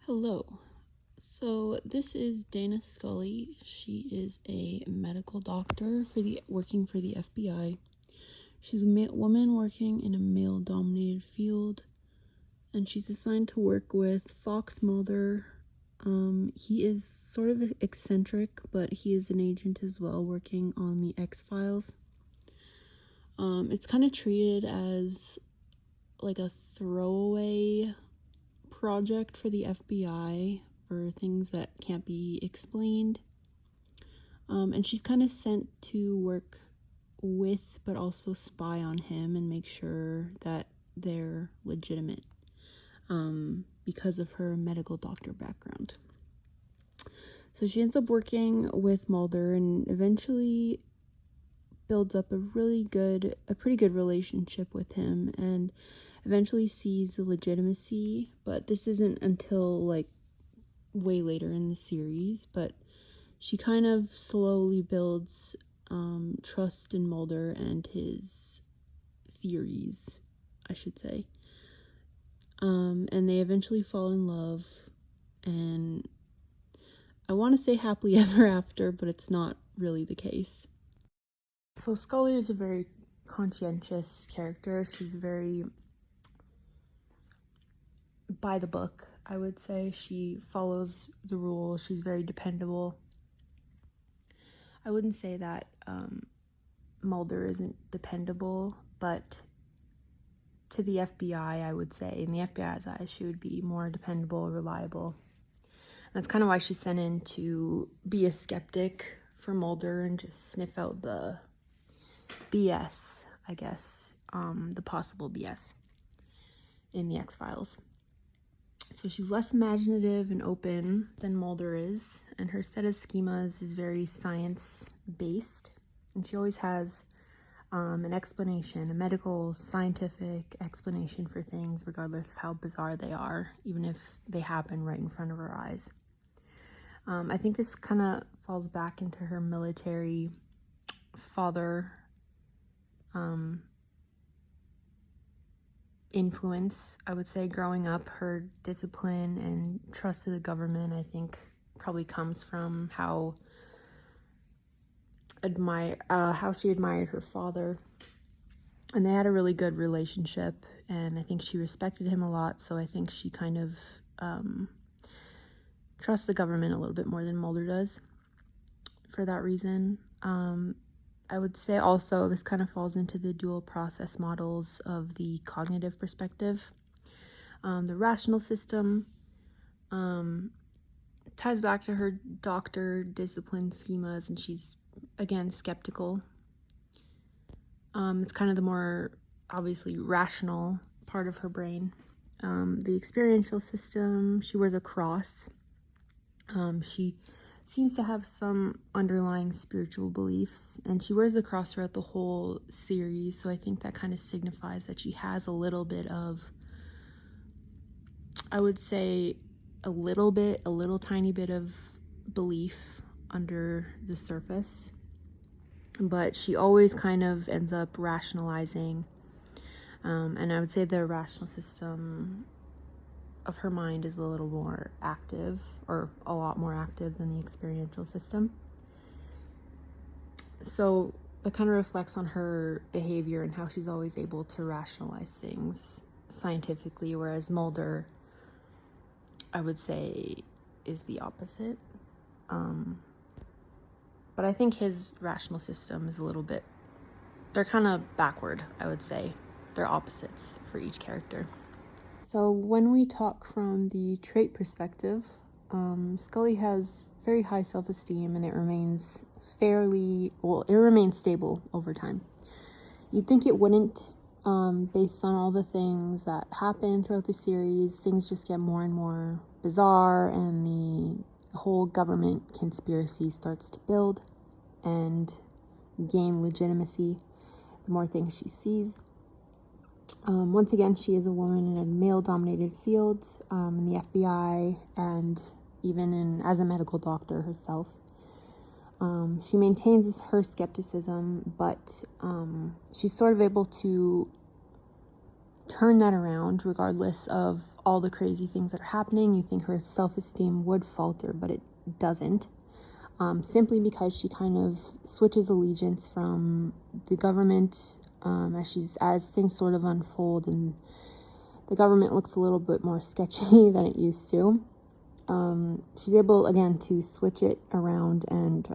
Hello. So this is Dana Scully. She is a medical doctor working for the FBI. She's a woman working in a male-dominated field, and she's assigned to work with Fox Mulder. He is sort of eccentric, but he is an agent as well, working on the X-Files. It's kind of treated as like a throwaway project for the FBI for things that can't be explained. And she's kind of sent to work with, but also spy on him and make sure that they're legitimate, because of her medical doctor background. So she ends up working with Mulder and eventually builds up a pretty good relationship with him, and eventually sees the legitimacy. But this isn't until like way later in the series, but she kind of slowly builds trust in Mulder and his theories, I should say. And they eventually fall in love, and I want to say happily ever after, but it's not really the case. So Scully is a very conscientious character. She's very by the book, I would say. She follows the rules. She's very dependable. I wouldn't say that Mulder isn't dependable, but to the FBI, I would say, in the FBI's eyes, she would be more dependable, reliable. And that's kind of why she's sent in to be a skeptic for Mulder and just sniff out the BS, I guess, the possible BS in the X-Files. So she's less imaginative and open than Mulder is, and her set of schemas is very science-based, and she always has an explanation, a medical, scientific explanation for things, regardless of how bizarre they are, even if they happen right in front of her eyes. I think this kind of falls back into her military father influence, I would say. Growing up, her discipline and trust of the government, I think, probably comes from how she admired her father, and they had a really good relationship, and I think she respected him a lot. So I think she kind of trusts the government a little bit more than Mulder does for that reason. I would say also this kind of falls into the dual process models of the cognitive perspective. The rational system ties back to her doctor discipline schemas, and she's, again, skeptical. It's kind of the more, obviously, rational part of her brain. The experiential system, she wears a cross. She seems to have some underlying spiritual beliefs, and she wears the cross throughout the whole series, so I think that kind of signifies that she has a little bit of, I would say, a little tiny bit of belief under the surface, but she always kind of ends up rationalizing, and I would say the rational system of her mind is a little more active, or a lot more active, than the experiential system. So that kind of reflects on her behavior and how she's always able to rationalize things scientifically, whereas Mulder, I would say, is the opposite. But I think his rational system is a little bit, they're kind of backward, I would say. They're opposites for each character. So when we talk from the trait perspective, Scully has very high self-esteem, and it remains stable over time. You'd think it wouldn't, based on all the things that happen throughout the series. Things just get more and more bizarre, and the whole government conspiracy starts to build and gain legitimacy the more things she sees. Once again, she is a woman in a male-dominated field, in the FBI, and even as a medical doctor herself. She maintains her skepticism, but she's sort of able to turn that around regardless of all the crazy things that are happening, you think her self-esteem would falter, but it doesn't. Simply because she kind of switches allegiance from the government as things sort of unfold, and the government looks a little bit more sketchy than it used to. She's able, again, to switch it around, and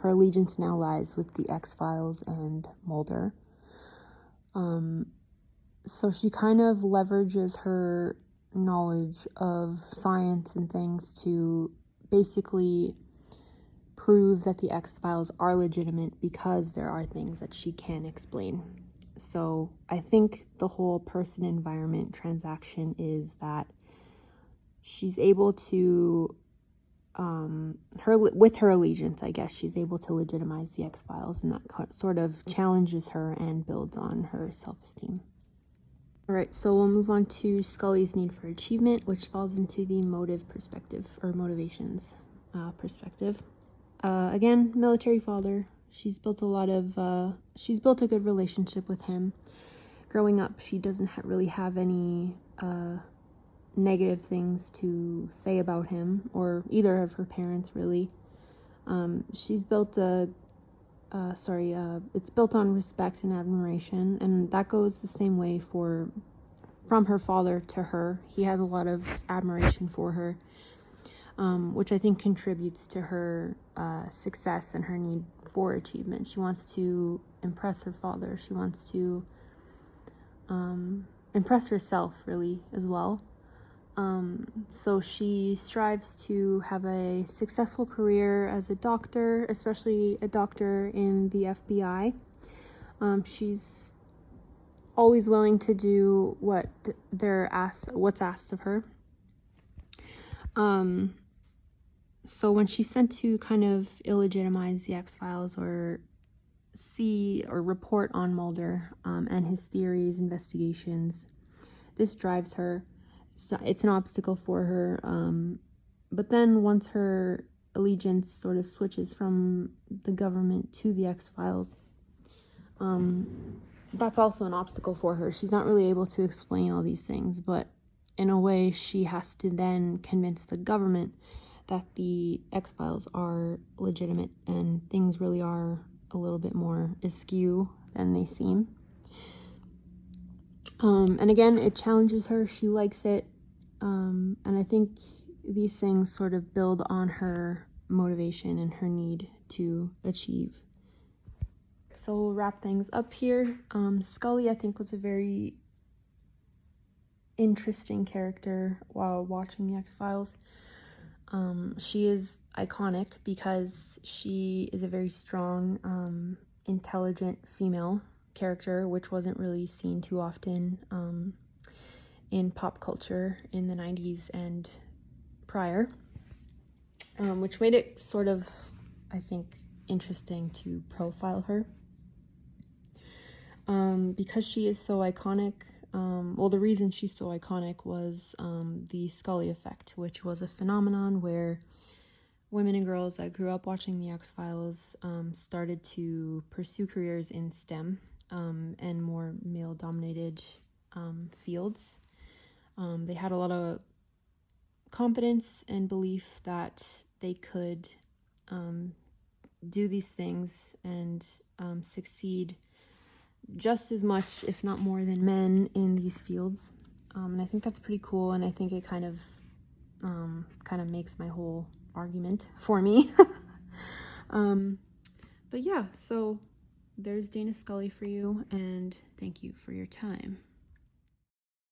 her allegiance now lies with the X-Files and Mulder. So she kind of leverages her knowledge of science and things to basically prove that the X-Files are legitimate, because there are things that she can't explain. So I think the whole person-environment transaction is that she's able to, with her allegiance, I guess, she's able to legitimize the X-Files, and that sort of challenges her and builds on her self-esteem. Alright, so we'll move on to Scully's need for achievement, which falls into the motive perspective, or motivations perspective. Again, military father. She's built a good relationship with him. Growing up, she doesn't really have any negative things to say about him, or either of her parents, really. She's built it's built on respect and admiration, and that goes the same way from her father to her. He has a lot of admiration for her, which I think contributes to her success and her need for achievement. She wants to impress her father. She wants to impress herself, really, as well. So she strives to have a successful career as a doctor, especially a doctor in the FBI. She's always willing to do what's asked of her. So when she's sent to kind of illegitimize the X-Files, or report on Mulder and his theories, investigations, this drives her. It's an obstacle for her, but then once her allegiance sort of switches from the government to the X-Files, that's also an obstacle for her. She's not really able to explain all these things, but in a way she has to then convince the government that the X-Files are legitimate and things really are a little bit more askew than they seem. And again, it challenges her. She likes it. And I think these things sort of build on her motivation and her need to achieve. So we'll wrap things up here. Scully, I think, was a very interesting character while watching the X-Files. She is iconic because she is a very strong, intelligent female character, which wasn't really seen too often in pop culture in the 90s and prior, which made it sort of, I think, interesting to profile her. Because she is so iconic, the reason she's so iconic was the Scully effect, which was a phenomenon where women and girls that grew up watching the X-Files started to pursue careers in STEM and more male-dominated fields. They had a lot of confidence and belief that they could do these things and succeed just as much, if not more, than men in these fields. And I think that's pretty cool, and I think it kind of makes my whole argument for me. But yeah, so there's Dana Scully for you, and thank you for your time.